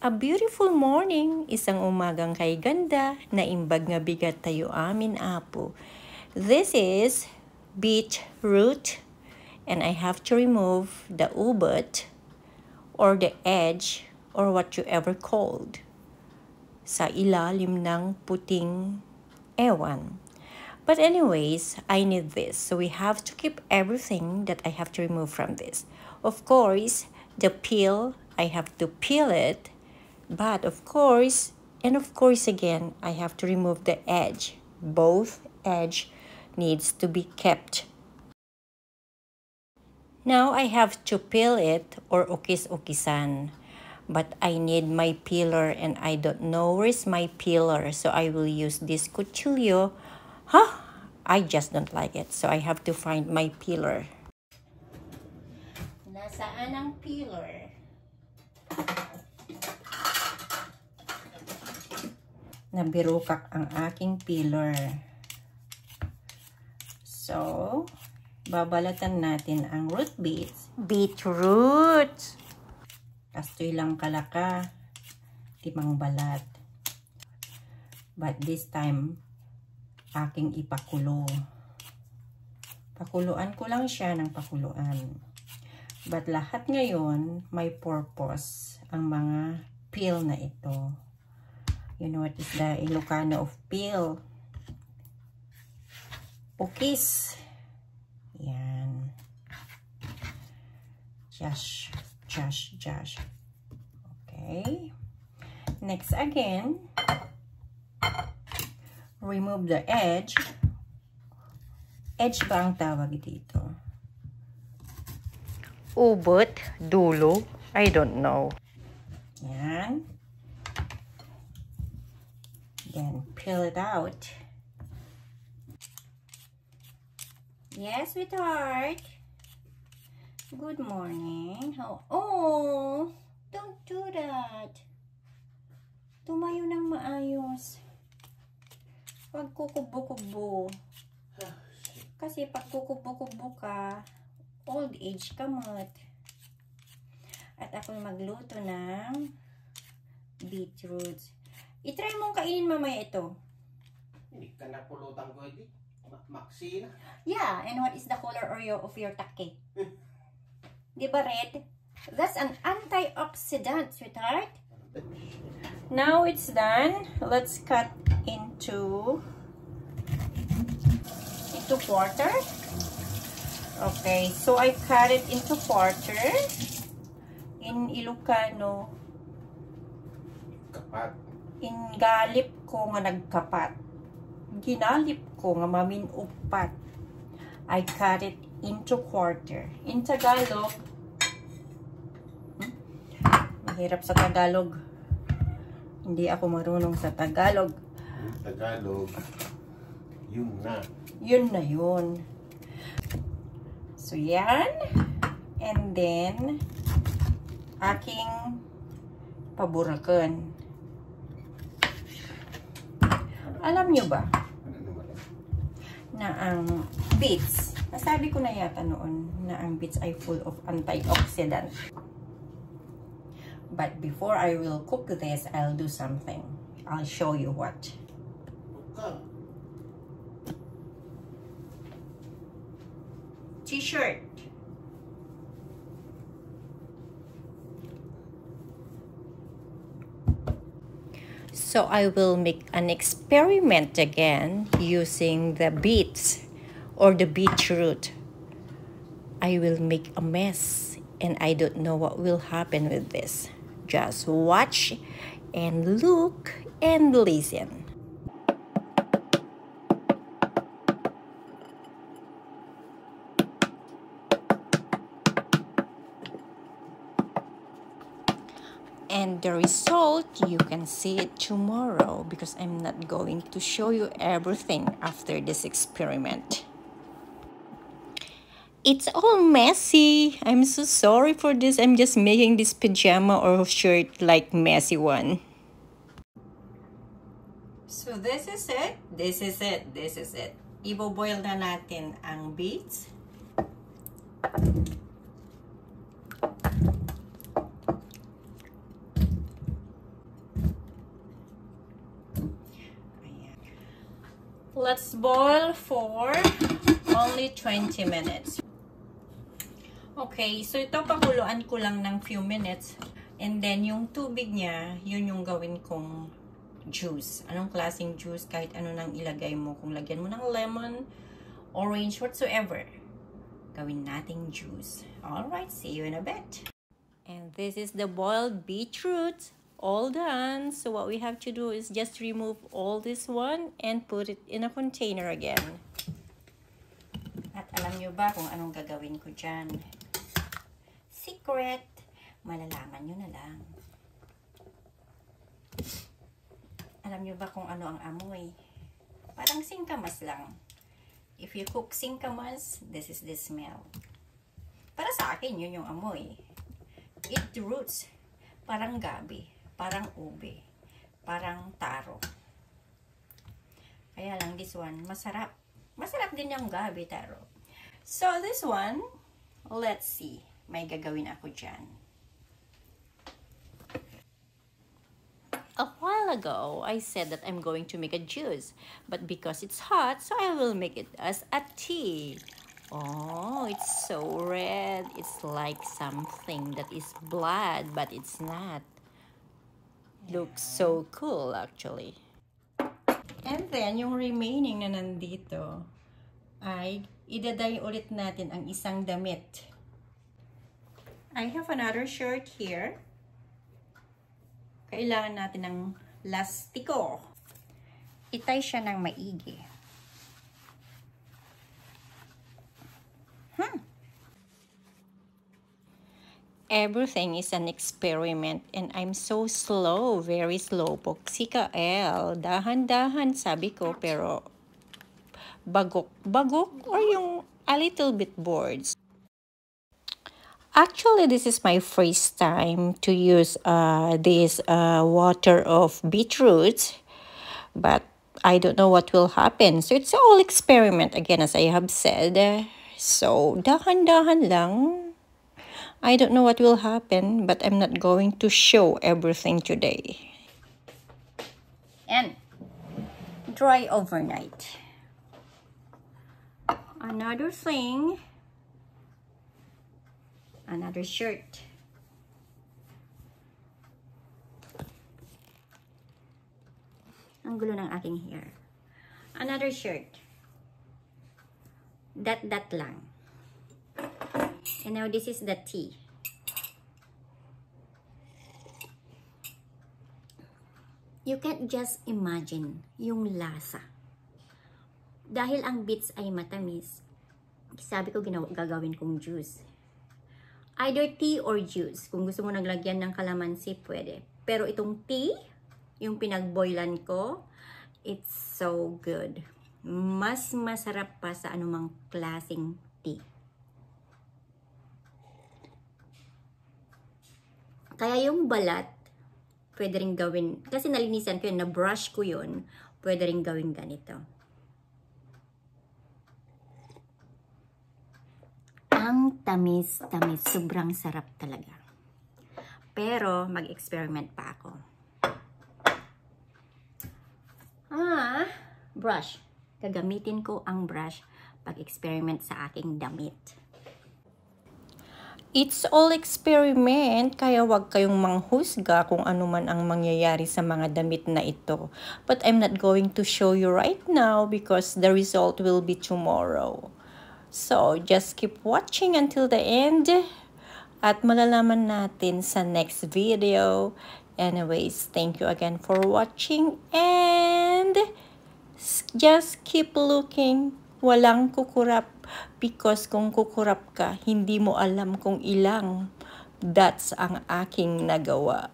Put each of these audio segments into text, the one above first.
A beautiful morning, isang umagang kay ganda, na imbag nga bigat tayo amin apo. This is beetroot, and I have to remove the ubot, or the edge, or what you ever called, sa ilalim ng puting ewan. But anyways, I need this, so we have to keep everything that I have to remove from this. Of course, the peel, I have to peel it. But of course, and of course again, I have to remove the edge. Both edge needs to be kept. Now I have to peel it or ukis-ukisan. But I need my peeler and I don't know where's my peeler. So I will use this cuchillo. I just don't like it. So I have to find my peeler. Nasaan ang peeler? Nabirukak ang aking peeler. So, babalatan natin ang root beets. Beetroot! Kastoy lang kalaka, timang balat. But this time, aking ipakulo. Pakuluan ko lang siya ng pakuluan. But lahat ngayon, may purpose ang mga peel na ito. You know what is the Ilocano of peel? Ukis. Yan. Josh. Okay. Next again. Remove the edge. Edge ba ang tawag dito? Ubot, dulo. I don't know. Yan. Then peel it out. Yes, sweetheart. Good morning. Oh, don't do that. Tumayo ng maayos. Huwag kukubo-kubo. Kasi pag kukubo-kubo ka, old age kamot. At ako magluto ng beetroots. I-try mong kainin mamaya ito. Hindi ka napulutan ko edi. Maksi na. Yeah, and what is the color of your take? Di ba red? That's an antioxidant, sweetheart. Now it's done. Let's cut into quarter. Okay, so I cut it into quarter. In Ilocano, Kapat. ingalip ko nga nagkapat. Ginalip ko nga maminupat. I cut it into quarter. In Tagalog, mahirap sa Tagalog. Hindi ako marunong sa Tagalog. Yung Tagalog, yun na. Yun na yun. So, yan. And then, aking paburakan. Alam nyo ba na ang beets, nasabi ko na yata noon na ang beets ay full of antioxidant. But before I will cook this, I'll do something. I'll show you what. T-shirt. So I will make an experiment again using the beets or the beetroot. I will make a mess and I don't know what will happen with this. Just watch and look and listen. And the result, you can see it tomorrow because I'm not going to show you everything after this experiment. It's all messy. I'm so sorry for this. I'm just making this pajama or shirt like messy one. So this is it. This is it. This is it. Ibo-boil na natin ang beets. Let's boil for only 20 minutes. Okay, so ito pakuluan ko lang ng few minutes. And then, yung tubig niya, yun yung gawin kong juice. Anong klaseng juice? Kahit ano nang ilagay mo. Kung lagyan mo ng lemon, orange, whatsoever. Gawin nating juice. Alright, see you in a bit. And this is the boiled beetroot. All done. So what we have to do is just remove all this one and put it in a container again. At alam nyo ba kung anong gagawin ko dyan? Secret! Malalaman nyo na lang. Alam nyo ba kung ano ang amoy? Parang singkamas lang. If you cook singkamas, this is the smell. Para sa akin, yun yung amoy. Eat the roots. Parang gabi. Parang ube. Parang taro. Kaya lang this one, masarap. Masarap din yung gabi, taro. So this one, let's see. May gagawin ako dyan. A while ago, I said that I'm going to make a juice. But because it's hot, so I will make it as a tea. Oh, it's so red. It's like something that is blood, but it's not. Looks so cool, actually. And then, yung remaining na nandito ay idaday ulit natin ang isang damit. I have another shirt here. Kailangan natin ng lastiko. Itay siya ng maigi. Everything is an experiment and I'm so slow, very slow po. Si Kael, dahan-dahan sabi ko, pero bagok or yung a little bit bored. Actually, this is my first time to use this water of beetroot, but I don't know what will happen. So it's all experiment again, as I have said. So dahan-dahan lang. I don't know what will happen, but I'm not going to show everything today. And dry overnight. Another thing. Another shirt. Ang gulo ng aking hair. Another shirt. That lang. And now this is the tea. You can't just imagine yung lasa. Dahil ang beets ay matamis, sabi ko gagawin kong juice. Either tea or juice. Kung gusto mo naglagyan ng kalamansi, pwede. Pero itong tea, yung pinagboilan ko, it's so good. Mas masarap pa sa anumang klaseng tea. Kaya yung balat, pwede rin gawin, kasi nalinisan ko yun, na-brush ko yun, pwede rin gawin ganito. Ang tamis, sobrang sarap talaga. Pero, mag-experiment pa ako. Brush. Gagamitin ko ang brush pag-experiment sa aking damit. It's all experiment, kaya wag kayong manghusga kung ano man ang mangyayari sa mga damit na ito. But I'm not going to show you right now because the result will be tomorrow. So, just keep watching until the end at malalaman natin sa next video. Anyways, thank you again for watching and just keep looking. Walang kukurap because kung kukurap ka, hindi mo alam kung ilang dots ang aking nagawa.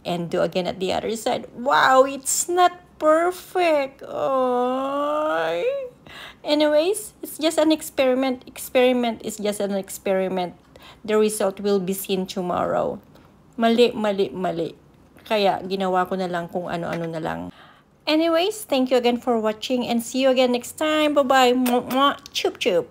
And do again at the other side. Wow, it's not perfect. Oh. Anyways, it's just an experiment. Experiment is just an experiment. The result will be seen tomorrow. Mali. Kaya ginawa ko na lang kung ano-ano na lang. Anyways, thank you again for watching and see you again next time. Bye-bye. Chup chup.